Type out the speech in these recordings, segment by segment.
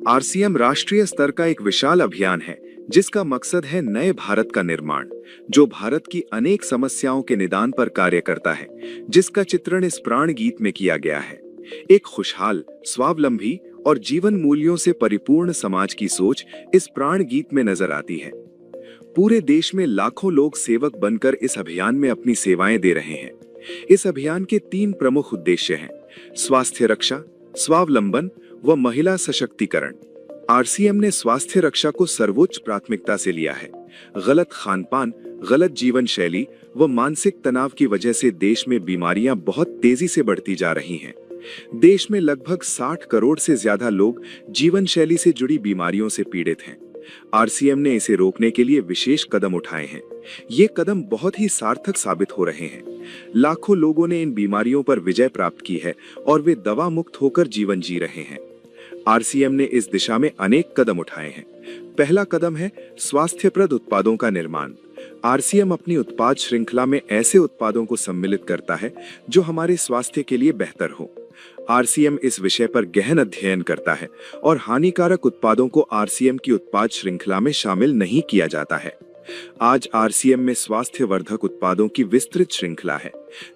RCM राष्ट्रीय स्तर का एक विशाल अभियान है जिसका मकसद है नए भारत का निर्माण, जो भारत की अनेक समस्याओं के निदान पर कार्य करता है, जिसका चित्रण इस प्राण गीत में किया गया है। एक खुशहाल, स्वावलंबी और जीवन मूल्यों से परिपूर्ण समाज की सोच इस प्राण गीत में नजर आती है। पूरे देश में लाखों लोग सेवक बनकर इस अभियान में अपनी सेवाएं दे रहे हैं। इस अभियान के 3 प्रमुख उद्देश्य हैं: स्वास्थ्य रक्षा, स्वावलंबन व महिला सशक्तिकरण। आरसीएम ने स्वास्थ्य रक्षा को सर्वोच्च प्राथमिकता से लिया है। गलत खानपान, गलत जीवन शैली व मानसिक तनाव की वजह से देश में बीमारियां बहुत तेजी से बढ़ती जा रही हैं। देश में लगभग 60 करोड़ से ज्यादा लोग जीवन शैली से जुड़ी बीमारियों से पीड़ित हैं। आरसीएम ने इसे रोकने के लिए विशेष कदम उठाए हैं। ये कदम बहुत ही सार्थक साबित हो रहे हैं। लाखों लोगों ने इन बीमारियों पर विजय प्राप्त की है और वे दवा मुक्त होकर जीवन जी रहे हैं। आरसीएम ने इस दिशा में अनेक कदम उठाए हैं। पहला कदम है स्वास्थ्यप्रद उत्पादों का निर्माण। आरसीएम अपनी उत्पाद श्रृंखला में ऐसे उत्पादों को सम्मिलित करता है जो हमारे स्वास्थ्य के लिए बेहतर हो। आरसीएम इस विषय पर गहन अध्ययन करता है और हानिकारक उत्पादों को आरसीएम की उत्पाद श्रृंखला में शामिल नहीं किया जाता है। आज आरसीएम में स्वास्थ्यवर्धक उत्पादों की विस्तृत श्रृंखला है,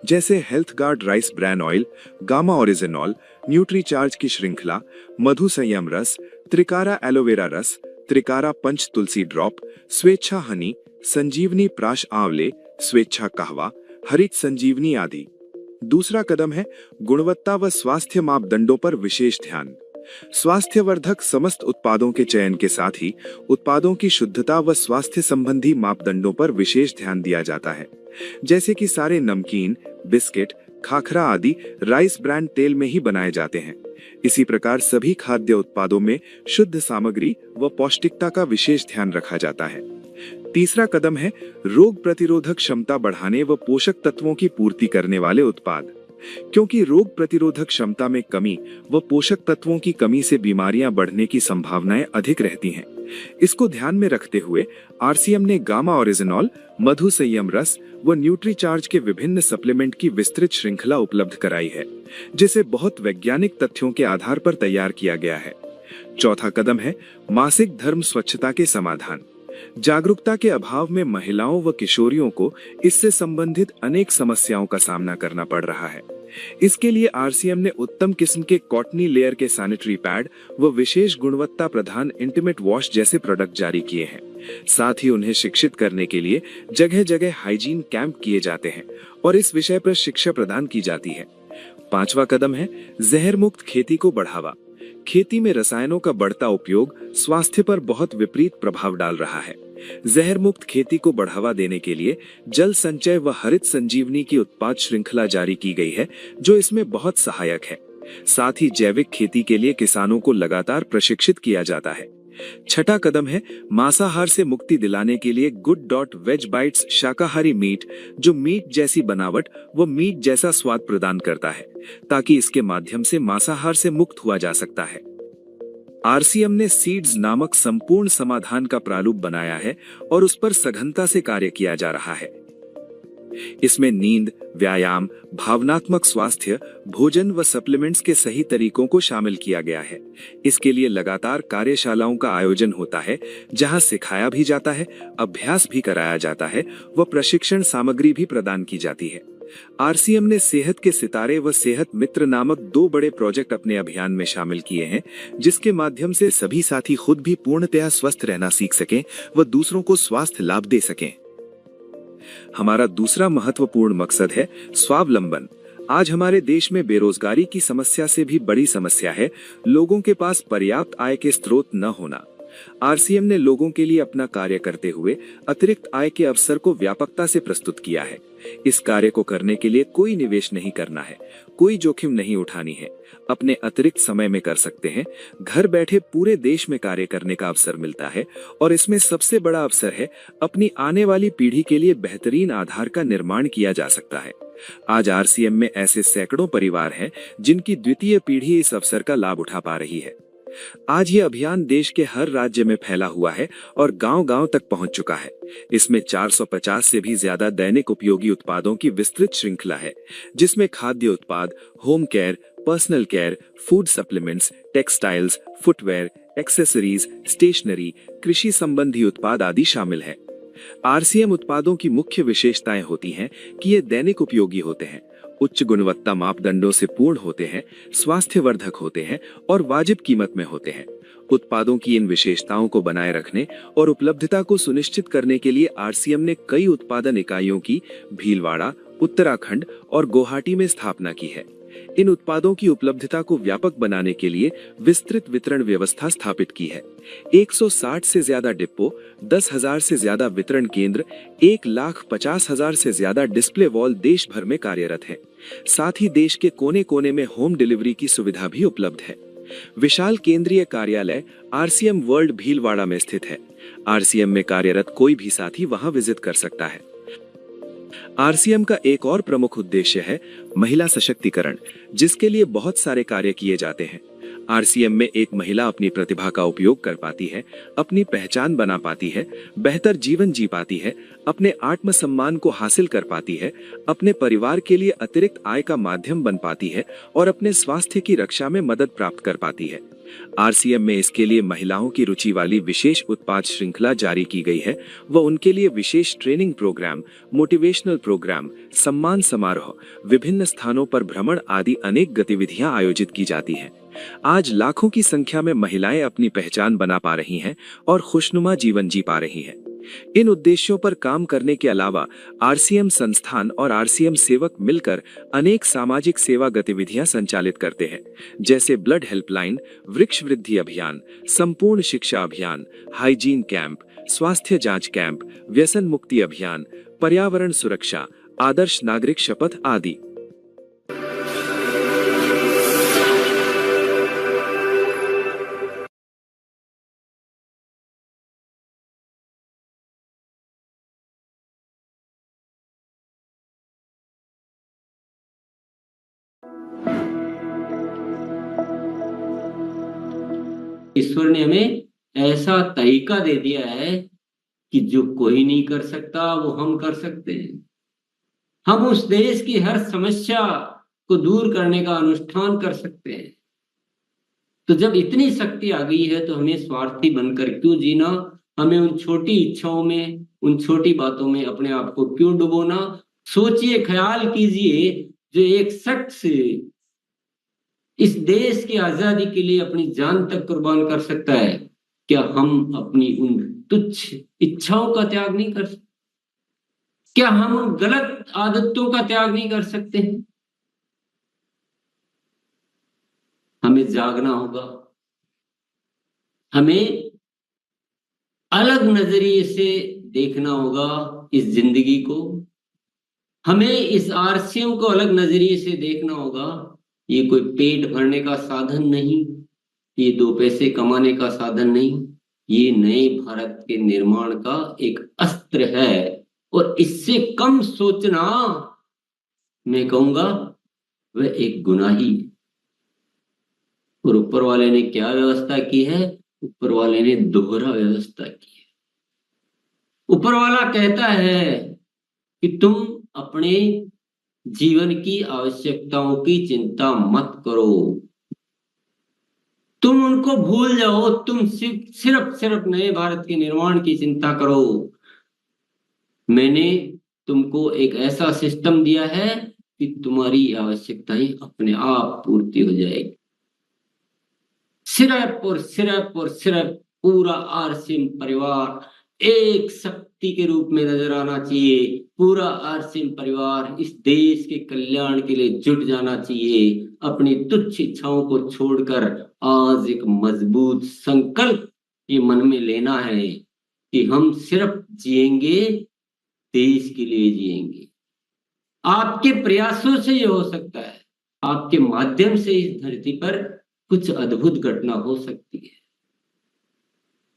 जैसे Health Guard rice bran oil, gamma oryzanol, Nutricharge की श्रृंखला, मधु संयम रस, त्रिकारा एलोवेरा रस, त्रिकारा पंच तुलसी ड्रॉप, स्वेच्छा हनी, संजीवनी प्राश आंवले, स्वेच्छा कहवा, हरित संजीवनी आदि। दूसरा कदम है गुणवत्ता व स्वास्थ्य मापदंडों पर विशेष ध्यान। स्वास्थ्यवर्धक समस्त उत्पादों के चयन के साथ ही उत्पादों की शुद्धता व स्वास्थ्य संबंधी मापदंडों पर विशेष ध्यान दिया जाता है, जैसे कि सारे नमकीन, बिस्किट, खाखरा आदि राइस ब्रांड तेल में ही बनाए जाते हैं। इसी प्रकार सभी खाद्य उत्पादों में शुद्ध सामग्री व पौष्टिकता का विशेष ध्यान रखा जाता है। तीसरा कदम है रोग प्रतिरोधक क्षमता बढ़ाने व पोषक तत्वों की पूर्ति करने वाले उत्पाद। क्योंकि रोग प्रतिरोधक क्षमता में कमी व पोषक तत्वों की कमी से बीमारियां बढ़ने की संभावनाएं अधिक रहती हैं। इसको ध्यान में रखते हुए आरसीएम ने गामा ओरिजिनॉल, मधु संयम रस व न्यूट्रीचार्ज के विभिन्न सप्लीमेंट की विस्तृत श्रृंखला उपलब्ध कराई है, जिसे बहुत वैज्ञानिक तथ्यों के आधार पर तैयार किया गया है। चौथा कदम है मासिक धर्म स्वच्छता के समाधान। जागरूकता के अभाव में महिलाओं व किशोरियों को इससे संबंधित अनेक समस्याओं का सामना करना पड़ रहा है। इसके लिए आरसीएम ने उत्तम किस्म के कॉटनी लेयर के सैनिटरी पैड व विशेष गुणवत्ता प्रधान इंटीमेट वॉश जैसे प्रोडक्ट जारी किए हैं। साथ ही उन्हें शिक्षित करने के लिए जगह जगह हाइजीन कैंप किए जाते हैं और इस विषय पर शिक्षा प्रदान की जाती है। पांचवा कदम है जहर मुक्त खेती को बढ़ावा। खेती में रसायनों का बढ़ता उपयोग स्वास्थ्य पर बहुत विपरीत प्रभाव डाल रहा है। जहर मुक्त खेती को बढ़ावा देने के लिए जल संचय व हरित संजीवनी की उत्पाद श्रृंखला जारी की गई है, जो इसमें बहुत सहायक है। साथ ही जैविक खेती के लिए किसानों को लगातार प्रशिक्षित किया जाता है। छठा कदम है मांसाहार से मुक्ति दिलाने के लिए गुड.वेज बाइट्स शाकाहारी मीट, जो मीट जैसी बनावट व मीट जैसा स्वाद प्रदान करता है, ताकि इसके माध्यम से मांसाहार से मुक्त हुआ जा सकता है। आरसीएम ने सीड्स नामक संपूर्ण समाधान का प्रारूप बनाया है और उस पर सघनता से कार्य किया जा रहा है। इसमें नींद, व्यायाम, भावनात्मक स्वास्थ्य, भोजन व सप्लीमेंट्स के सही तरीकों को शामिल किया गया है। इसके लिए लगातार कार्यशालाओं का आयोजन होता है, जहां सिखाया भी जाता है, अभ्यास भी कराया जाता है व प्रशिक्षण सामग्री भी प्रदान की जाती है। आरसीएम ने सेहत के सितारे व सेहत मित्र नामक 2 बड़े प्रोजेक्ट अपने अभियान में शामिल किए हैं, जिसके माध्यम से सभी साथी खुद भी पूर्णतया स्वस्थ रहना सीख सकें व दूसरों को स्वास्थ्य लाभ दे सकें। हमारा दूसरा महत्वपूर्ण मकसद है स्वावलंबन। आज हमारे देश में बेरोजगारी की समस्या से भी बड़ी समस्या है लोगों के पास पर्याप्त आय के स्रोत न होना। आरसीएम ने लोगों के लिए अपना कार्य करते हुए अतिरिक्त आय के अवसर को व्यापकता से प्रस्तुत किया है। इस कार्य को करने के लिए कोई निवेश नहीं करना है, कोई जोखिम नहीं उठानी है, अपने अतिरिक्त समय में कर सकते हैं। घर बैठे पूरे देश में कार्य करने का अवसर मिलता है और इसमें सबसे बड़ा अवसर है अपनी आने वाली पीढ़ी के लिए बेहतरीन आधार का निर्माण किया जा सकता है। आज आरसीएम में ऐसे सैकड़ों परिवार हैं जिनकी द्वितीय पीढ़ी इस अवसर का लाभ उठा पा रही है। आज ये अभियान देश के हर राज्य में फैला हुआ है और गांव-गांव तक पहुंच चुका है। इसमें 450 से भी ज्यादा दैनिक उपयोगी उत्पादों की विस्तृत श्रृंखला है, जिसमें खाद्य उत्पाद, home care, personal care, food supplements, textiles, footwear, accessories, stationery, कृषि संबंधी उत्पाद आदि शामिल है। आरसीएम उत्पादों की मुख्य विशेषताएं होती हैं कि ये दैनिक उपयोगी होते हैं, उच्च गुणवत्ता मापदंडों से पूर्ण होते हैं, स्वास्थ्यवर्धक होते हैं और वाजिब कीमत में होते हैं। उत्पादों की इन विशेषताओं को बनाए रखने और उपलब्धता को सुनिश्चित करने के लिए आरसीएम ने कई उत्पादन इकाइयों की भीलवाड़ा, उत्तराखंड और गुवाहाटी में स्थापना की है। इन उत्पादों की उपलब्धता को व्यापक बनाने के लिए विस्तृत वितरण व्यवस्था स्थापित की है। 160 से ज्यादा डिपो, 10,000 से ज्यादा वितरण केंद्र, 1,50,000 से ज्यादा डिस्प्ले वॉल देश भर में कार्यरत हैं। साथ ही देश के कोने कोने में होम डिलीवरी की सुविधा भी उपलब्ध है। विशाल केंद्रीय कार्यालय आरसीएम वर्ल्ड भीलवाड़ा में स्थित है। आरसीएम में कार्यरत कोई भी साथी वहां विजिट कर सकता है। आरसीएम का एक और प्रमुख उद्देश्य है महिला सशक्तिकरण, जिसके लिए बहुत सारे कार्य किए जाते हैं। आरसीएम में एक महिला अपनी प्रतिभा का उपयोग कर पाती है, अपनी पहचान बना पाती है, बेहतर जीवन जी पाती है, अपने आत्मसम्मान को हासिल कर पाती है, अपने परिवार के लिए अतिरिक्त आय का माध्यम बन पाती है और अपने स्वास्थ्य की रक्षा में मदद प्राप्त कर पाती है। आरसीएम में इसके लिए महिलाओं की रुचि वाली विशेष उत्पाद श्रृंखला जारी की गई है व उनके लिए विशेष ट्रेनिंग प्रोग्राम, मोटिवेशनल प्रोग्राम, सम्मान समारोह, विभिन्न स्थानों पर भ्रमण आदि अनेक गतिविधियां आयोजित की जाती हैं। आज लाखों की संख्या में महिलाएं अपनी पहचान बना पा रही हैं और खुशनुमा जीवन जी पा रही हैं। इन उद्देश्यों पर काम करने के अलावा आरसीएम संस्थान और आरसीएम सेवक मिलकर अनेक सामाजिक सेवा गतिविधियां संचालित करते हैं, जैसे ब्लड हेल्पलाइन, वृक्ष वृद्धि अभियान, संपूर्ण शिक्षा अभियान, हाइजीन कैंप, स्वास्थ्य जांच कैंप, व्यसन मुक्ति अभियान, पर्यावरण सुरक्षा, आदर्श नागरिक शपथ आदि। ईश्वर ने हमें ऐसा तरीका दे दिया है कि जो कोई नहीं कर सकता वो हम कर सकते हैं। हम उस देश की हर समस्या को दूर करने का अनुष्ठान कर सकते हैं। तो जब इतनी शक्ति आ गई है तो हमें स्वार्थी बनकर क्यों जीना, हमें उन छोटी इच्छाओं में, उन छोटी बातों में अपने आप को क्यों डुबोना। सोचिए, ख्याल कीजिए, जो एक शख्स इस देश की आजादी के लिए अपनी जान तक कुर्बान कर सकता है, क्या हम अपनी उन तुच्छ इच्छाओं का त्याग नहीं कर सकते? क्या हम उन गलत आदतों का त्याग नहीं कर सकते हैं? हमें जागना होगा, हमें अलग नजरिए से देखना होगा इस जिंदगी को, हमें इस आरसीएम को अलग नजरिए से देखना होगा। ये कोई पेट भरने का साधन नहीं, ये दो पैसे कमाने का साधन नहीं, ये नए भारत के निर्माण का एक अस्त्र है। और इससे कम सोचना, मैं कहूंगा, वह एक गुनाही है। और ऊपर वाले ने क्या व्यवस्था की है? ऊपर वाले ने दोहरा व्यवस्था की है। ऊपर वाला कहता है कि तुम अपने जीवन की आवश्यकताओं की चिंता मत करो, तुम उनको भूल जाओ, तुम सिर्फ नए भारत के निर्माण की चिंता करो। मैंने तुमको एक ऐसा सिस्टम दिया है कि तुम्हारी आवश्यकताएं अपने आप पूर्ति हो जाएगी। सिर्फ पूरा आरसीएम परिवार एक शक्ति के रूप में नजर आना चाहिए। पूरा आरसीएम परिवार इस देश के कल्याण के लिए जुट जाना चाहिए। अपनी तुच्छ इच्छाओं को छोड़कर आज एक मजबूत संकल्प ये मन में लेना है कि हम सिर्फ जिएंगे, देश के लिए जिएंगे। आपके प्रयासों से ये हो सकता है, आपके माध्यम से इस धरती पर कुछ अद्भुत घटना हो सकती है।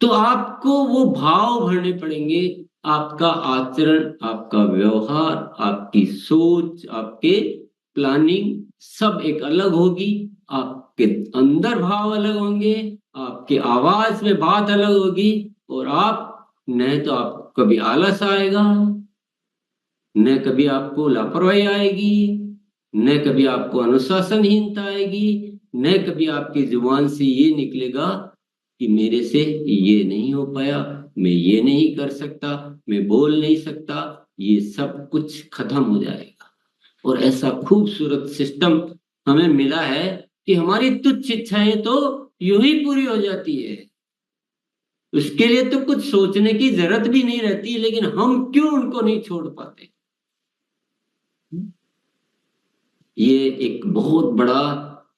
तो आपको वो भाव भरने पड़ेंगे। आपका आचरण, आपका व्यवहार, आपकी सोच, आपके प्लानिंग सब एक अलग होगी। आपके अंदर भाव अलग होंगे, आपके आवाज में बात अलग होगी। और आप न तो आपको कभी आलस आएगा, न कभी आपको लापरवाही आएगी, न कभी आपको अनुशासनहीनता आएगी, न कभी आपकी जुबान से ये निकलेगा कि मेरे से ये नहीं हो पाया, मैं ये नहीं कर सकता, मैं बोल नहीं सकता। ये सब कुछ खत्म हो जाएगा। और ऐसा खूबसूरत सिस्टम हमें मिला है कि हमारी तुच्छ इच्छाएं तो यूं ही पूरी हो जाती है। उसके लिए तो कुछ सोचने की जरूरत भी नहीं रहती, लेकिन हम क्यों उनको नहीं छोड़ पाते? ये एक बहुत बड़ा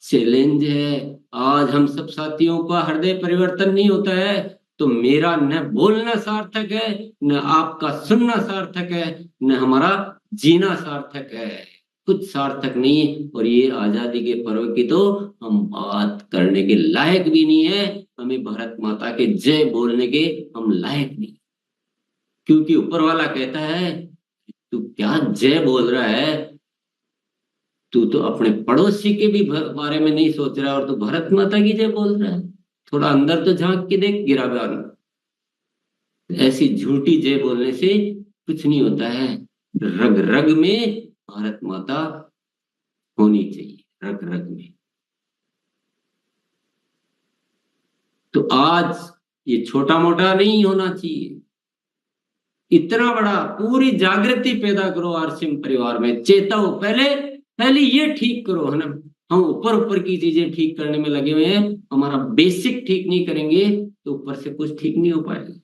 चैलेंज है। आज हम सब साथियों का हृदय परिवर्तन नहीं होता है तो मेरा न बोलना सार्थक है, न आपका सुनना सार्थक है, न हमारा जीना सार्थक है। कुछ सार्थक नहीं है। और ये आजादी के पर्व की तो हम बात करने के लायक भी नहीं है। हमें भारत माता के जय बोलने के हम लायक नहीं, क्योंकि ऊपर वाला कहता है तू क्या जय बोल रहा है, तू तो अपने पड़ोसी के भी बारे में नहीं सोच रहा और तू भारत माता की जय बोल रहा है। थोड़ा अंदर तो झांक के देख गिराबान। ऐसी झूठी जय बोलने से कुछ नहीं होता है। रग रग में भारत माता होनी चाहिए, रग रग में। तो आज ये छोटा मोटा नहीं होना चाहिए, इतना बड़ा। पूरी जागृति पैदा करो आरसीएम परिवार में, चेताओ। पहले ये ठीक करो, है ना। हम ऊपर ऊपर की चीजें ठीक करने में लगे हुए हैं, हमारा बेसिक ठीक नहीं करेंगे तो ऊपर से कुछ ठीक नहीं हो पाएगा।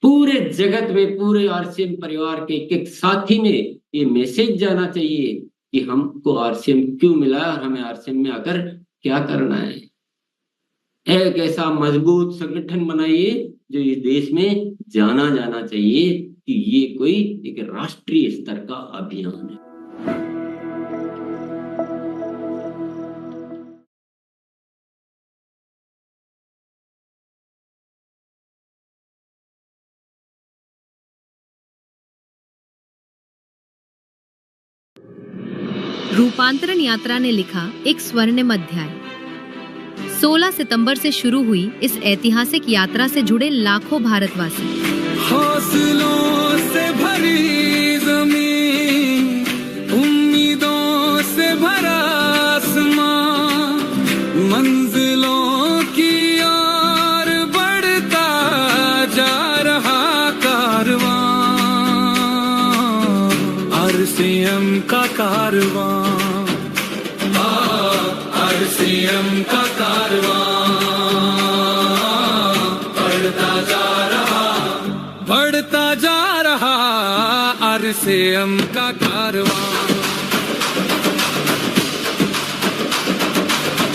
पूरे जगत में, पूरे आरसीएम परिवार के एक साथी में ये मैसेज जाना चाहिए कि हमको आरसीएम क्यों मिला और हमें आरसीएम में आकर क्या करना है। एक ऐसा मजबूत संगठन बनाइए जो इस देश में जाना जाना चाहिए कि ये कोई एक राष्ट्रीय स्तर का अभियान है। रूपांतरण यात्रा ने लिखा एक स्वर्णिम अध्याय। 16 सितंबर से शुरू हुई इस ऐतिहासिक यात्रा से जुड़े लाखों भारतवासी। हौसलों से भरी ज़मीं, उम्मीदों से भरा आसमां, मंजिलों की ओर बढ़ता जा रहा कारवां, आरसीएम का कारवां, आरसीएम का कारवां बढ़ता जा रहा, आरसीएम का कारवां।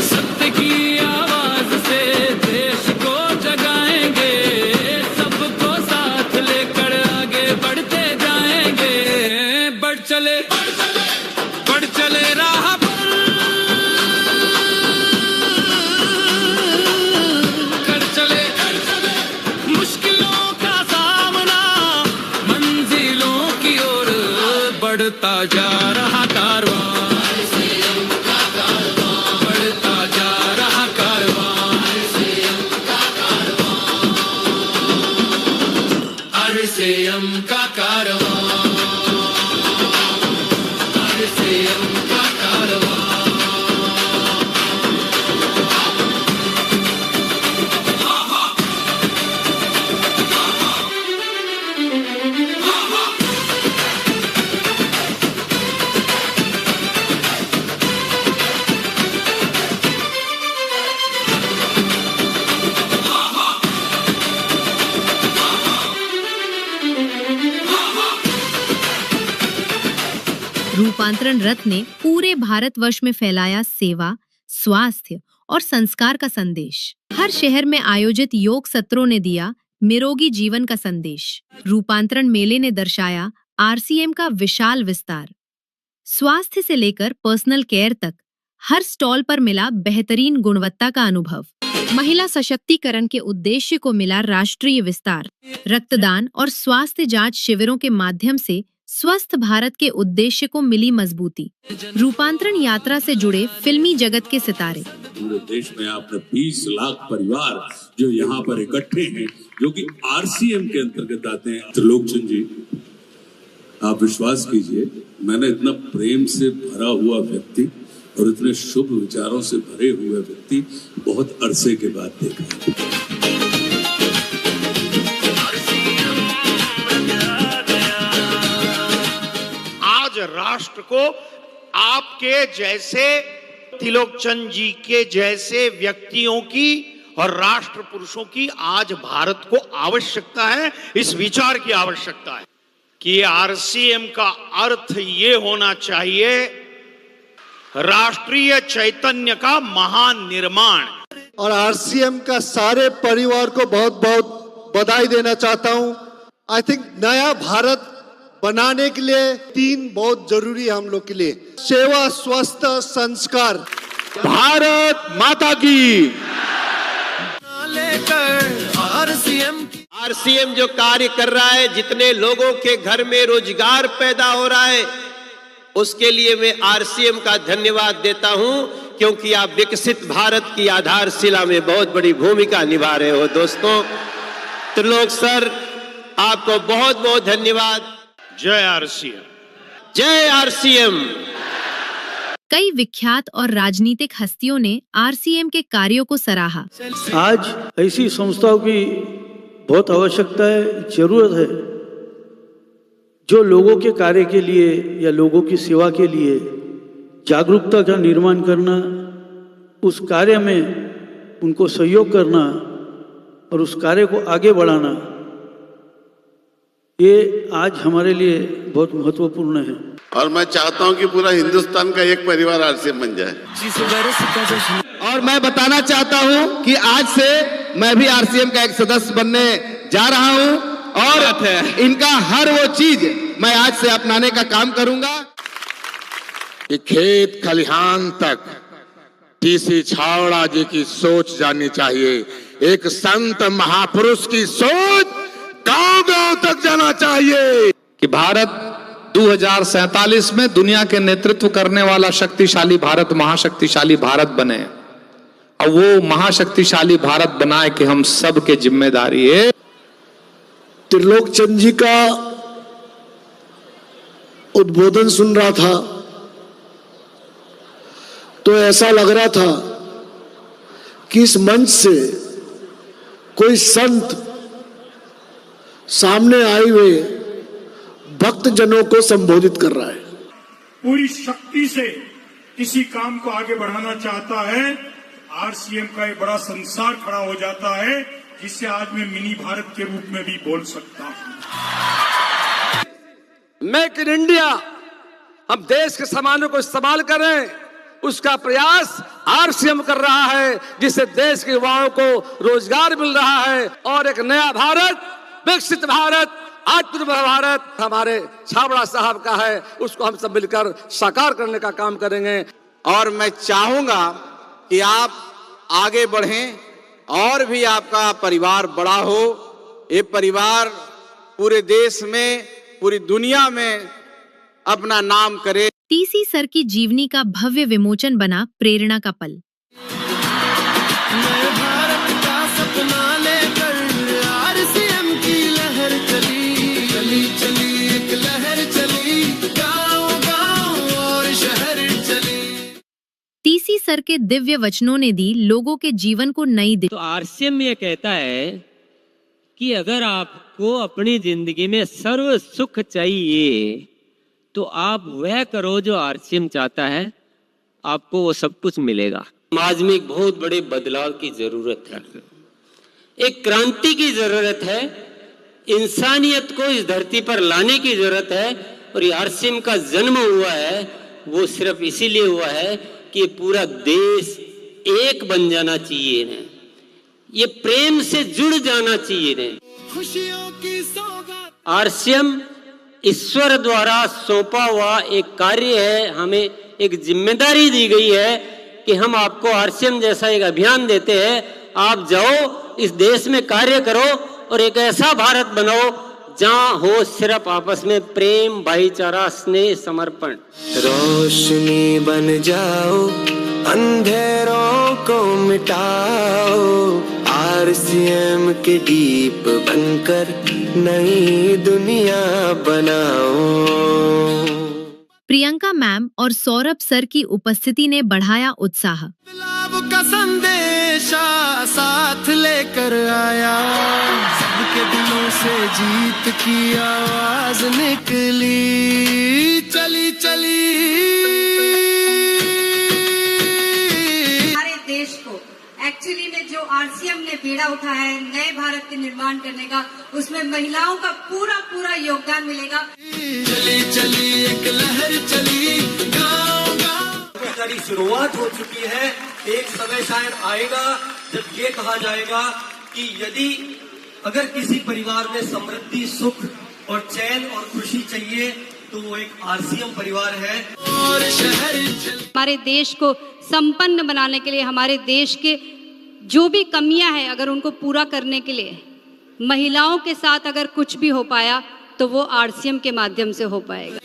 सत्य की आवाज से देश को जगाएंगे, सबको साथ लेकर आगे बढ़ते जाएंगे। बढ़ चले राह पर, कर चले मुश्किलों का सामना, मंजिलों की ओर बढ़ता जा रहा कारवां, बढ़ता जा रहा कारवां, आरसीएम का कारवां, आरसीएम का कारवां। रूपांतरण रथ ने पूरे भारतवर्ष में फैलाया सेवा, स्वास्थ्य और संस्कार का संदेश। हर शहर में आयोजित योग सत्रों ने दिया निरोगी जीवन का संदेश। रूपांतरण मेले ने दर्शाया आरसीएम का विशाल विस्तार। स्वास्थ्य से लेकर पर्सनल केयर तक हर स्टॉल पर मिला बेहतरीन गुणवत्ता का अनुभव। महिला सशक्तिकरण के उद्देश्य को मिला राष्ट्रीय विस्तार। रक्तदान और स्वास्थ्य जांच शिविरों के माध्यम से स्वस्थ भारत के उद्देश्य को मिली मजबूती। रूपांतरण यात्रा से जुड़े फिल्मी जगत के सितारे। पूरे देश में आपने 20 लाख परिवार जो यहाँ पर इकट्ठे हैं, जो कि आरसीएम के अंतर्गत आते हैं। त्रिलोकचंद जी, आप विश्वास कीजिए मैंने इतना प्रेम से भरा हुआ व्यक्ति और इतने शुभ विचारों से भरे हुए व्यक्ति बहुत अरसे के बाद देखा। आज राष्ट्र को आपके जैसे त्रिलोकचंद जी के जैसे व्यक्तियों की और राष्ट्र पुरुषों की आज भारत को आवश्यकता है। इस विचार की आवश्यकता है कि आरसीएम का अर्थ ये होना चाहिए राष्ट्रीय चैतन्य का महान निर्माण। और आरसीएम का सारे परिवार को बहुत बहुत बधाई देना चाहता हूं। आई थिंक नया भारत बनाने के लिए 3 बहुत जरूरी है हम लोग के लिए: सेवा, स्वास्थ्य, संस्कार। भारत माता की। आरसीएम जो कार्य कर रहा है, जितने लोगों के घर में रोजगार पैदा हो रहा है, उसके लिए मैं आरसीएम का धन्यवाद देता हूं, क्योंकि आप विकसित भारत की आधारशिला में बहुत बड़ी भूमिका निभा रहे हो। दोस्तों, त्रिलोक सर, आपको बहुत बहुत धन्यवाद। जय आरसीएम, जय आरसीएम। कई विख्यात और राजनीतिक हस्तियों ने आरसीएम के कार्यों को सराहा। आज ऐसी संस्थाओं की बहुत आवश्यकता है, जरूरत है, जो लोगों के कार्य के लिए या लोगों की सेवा के लिए जागरूकता का निर्माण करना, उस कार्य में उनको सहयोग करना और उस कार्य को आगे बढ़ाना, ये आज हमारे लिए बहुत महत्वपूर्ण है। और मैं चाहता हूं कि पूरा हिंदुस्तान का एक परिवार आरसीएम बन जाए। और मैं बताना चाहता हूं कि आज से मैं भी आरसीएम का एक सदस्य बनने जा रहा हूं और इनका हर वो चीज मैं आज से अपनाने का काम करूंगा। कि खेत खलिहान तक टीसी छावड़ा जी की सोच जानी चाहिए। एक संत महापुरुष की सोच गांव-गांव तक जाना चाहिए कि भारत 2047 में दुनिया के नेतृत्व करने वाला शक्तिशाली भारत, महाशक्तिशाली भारत बने। और वो महाशक्तिशाली भारत बनाए कि हम सब के जिम्मेदारी है। त्रिलोकचंद जी का उद्बोधन सुन रहा था तो ऐसा लग रहा था कि इस मंच से कोई संत सामने आए हुए भक्त जनों को संबोधित कर रहा है। पूरी शक्ति से किसी काम को आगे बढ़ाना चाहता है, आरसीएम का एक बड़ा संसार खड़ा हो जाता है, जिससे आज मैं मिनी भारत के रूप में भी बोल सकता हूं। मेक इन इंडिया, हम देश के सामानों को इस्तेमाल करें, उसका प्रयास आरसीएम कर रहा है, जिससे देश के युवाओं को रोजगार मिल रहा है और एक नया भारत, विकसित भारत, आत्मनिर्भर भारत हमारे छाबड़ा साहब का है, उसको हम सब मिलकर साकार करने का काम करेंगे। और मैं चाहूंगा कि आप आगे बढ़ें और भी आपका परिवार बड़ा हो। ये परिवार पूरे देश में, पूरी दुनिया में अपना नाम करे। टीसी सर की जीवनी का भव्य विमोचन बना प्रेरणा का पल। टीसी सर के दिव्य वचनों ने दी लोगों के जीवन को नई दिशा। तो आरसीएम ये कहता है कि अगर आपको अपनी जिंदगी में सर्व सुख चाहिए तो आप वह करो जो आरसीएम चाहता है, आपको वो सब कुछ मिलेगा। समाज में एक बहुत बड़े बदलाव की जरूरत है, एक क्रांति की जरूरत है, इंसानियत को इस धरती पर लाने की जरूरत है। और ये आरसीएम का जन्म हुआ है, वो सिर्फ इसीलिए हुआ है कि पूरा देश एक बन जाना चाहिए ने, ये प्रेम से जुड़ जाना चाहिए ने। खुशियों की सौगात आरसीएम ईश्वर द्वारा सौंपा हुआ एक कार्य है। हमें एक जिम्मेदारी दी गई है कि हम आपको आरसीएम जैसा एक अभियान देते हैं, आप जाओ इस देश में कार्य करो और एक ऐसा भारत बनाओ जहाँ हो सिर्फ आपस में प्रेम, भाईचारा, स्नेह, समर्पण। रोशनी बन जाओ, अंधेरों को मिटाओ, आरसीएम के दीप बनकर नई दुनिया बनाओ। प्रियंका मैम और सौरभ सर की उपस्थिति ने बढ़ाया उत्साह। का संदेशा साथ लेकर आया, सबके दिलों से जीत की आवाज निकली, चली चली। हमारे देश को एक्चुअली में जो आरसीएम ने बीड़ा उठाया है नए भारत के निर्माण करने का, उसमें महिलाओं का पूरा पूरा योगदान मिलेगा। चली चली एक लहर चली, गाँव गाँव सारी शुरुआत हो चुकी है। एक समय शायद आएगा जब ये कहा जाएगा कि यदि अगर किसी परिवार में समृद्धि, सुख और चैन और खुशी चाहिए तो वो एक आरसीएम परिवार है। और शहर हमारे देश को संपन्न बनाने के लिए, हमारे देश के जो भी कमियां हैं अगर उनको पूरा करने के लिए महिलाओं के साथ अगर कुछ भी हो पाया तो वो आरसीएम के माध्यम से हो पाएगा।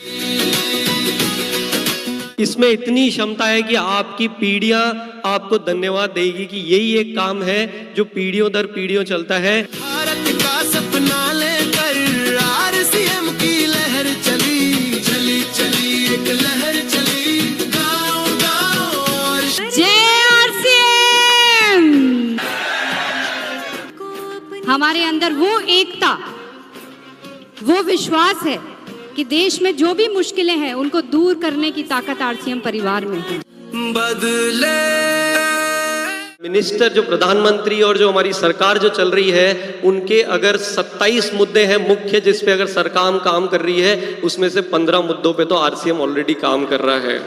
इसमें इतनी क्षमता है कि आपकी पीढ़ियां आपको धन्यवाद देगी कि यही एक काम है जो पीढ़ियों दर पीढ़ियों चलता है। भारत का सपना लेकर आरसीएम की लहर चली, चली चली एक लहर चली, गाँव गाँव। जय आरसीएम। हमारे अंदर वो एकता, वो विश्वास है कि देश में जो भी मुश्किलें हैं उनको दूर करने की ताकत आरसीएम परिवार में है। बदले मिनिस्टर, जो प्रधानमंत्री और जो हमारी सरकार जो चल रही है, उनके अगर 27 मुद्दे हैं मुख्य जिस पे अगर सरकार काम कर रही है, उसमें से 15 मुद्दों पे तो आरसीएम ऑलरेडी काम कर रहा है।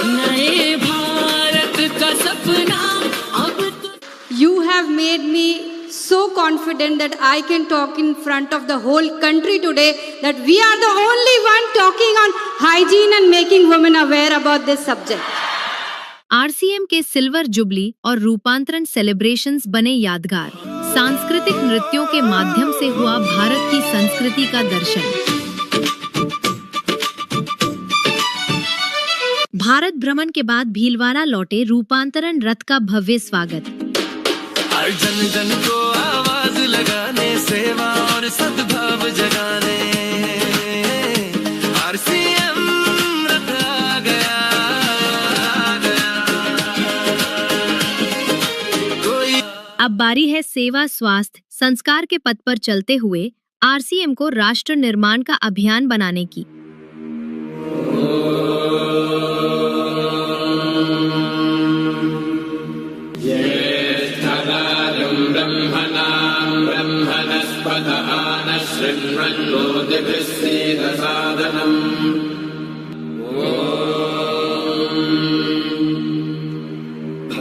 नए भारत का सपना अब You have made me so confident that I can talk in front of the whole country today that we are the only one talking on hygiene and making women aware about this subject. RCM के silver jubilee और रूपांतरण celebrations बने यादगार। सांस्कृतिक नृत्यों के माध्यम से हुआ भारत की संस्कृति का दर्शन। भारत भ्रमण के बाद भीलवाड़ा लौटे रूपांतरण रथ का भव्य स्वागत। हर जन जन को आवाज लगाने, सेवा और सद्भाव जगाने, आरसीएम रथ आ गया, आ गया। अब बारी है सेवा, स्वास्थ्य, संस्कार के पथ पर चलते हुए आरसीएम को राष्ट्र निर्माण का अभियान बनाने की।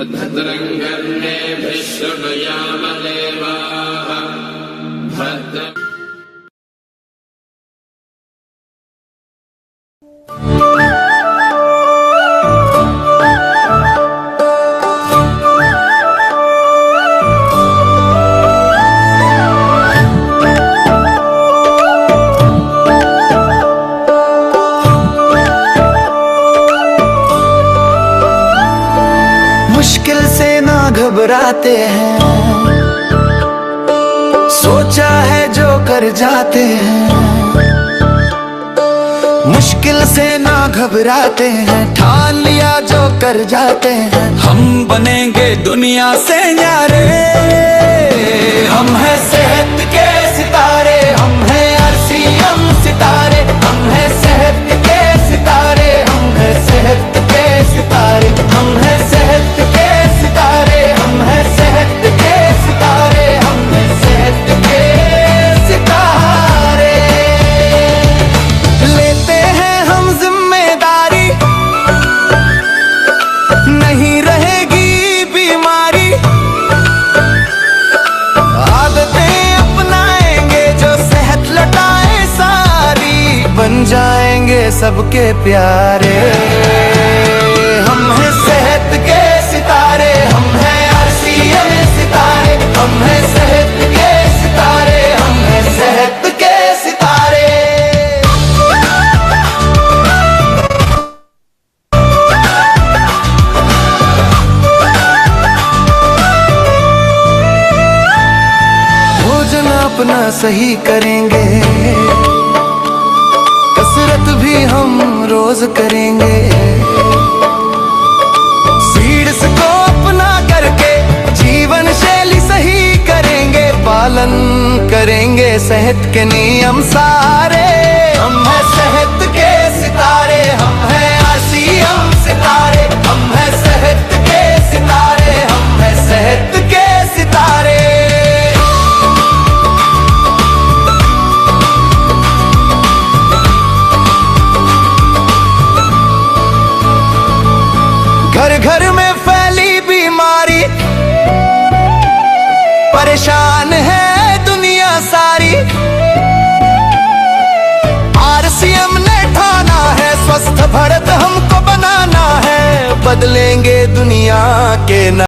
भद्रं कर्णेभिः शृणुयाम देवाः भद्रं। मुश्किल से ना घबराते हैं, सोचा है जो कर जाते हैं। मुश्किल से ना घबराते हैं, ठान लिया जो कर जाते हैं। हम बनेंगे दुनिया से न्यारे, हम हैं सेहत के सितारे, हम हैं आरसीएम सितारे, हम हैं सेहत के सितारे, हम हैं सेहत के सितारे, हम हैं सेहत के सितारे, हम हैं सेहत के सितारे, हम हैं सेहत के सितारे। लेते हैं हम जिम्मेदारी, नहीं रहेगी बीमारी। आदतें अपनाएंगे जो सेहत लौटाए सारी, बन जाएंगे सबके प्यारे। हम हैं सेहत के सितारे, हम हैं आरसीएम सितारे, हम हैं सेहत के सितारे, हम हैं सेहत के सितारे। भोजन अपना सही करेंगे, रोज करेंगे। सीड्स को अपना करके जीवन शैली सही करेंगे, पालन करेंगे सेहत के नियम सारे। हम हैं सेहत के सितारे, हम हैं आरसीएम सितारे, हम हैं सेहत के सितारे, हम हैं सेहत के सितारे। घर घर में फैली बीमारी, परेशान है दुनिया सारी। आरसीएम ने ठाना है स्वस्थ भारत हमको बनाना है, बदलेंगे दुनिया के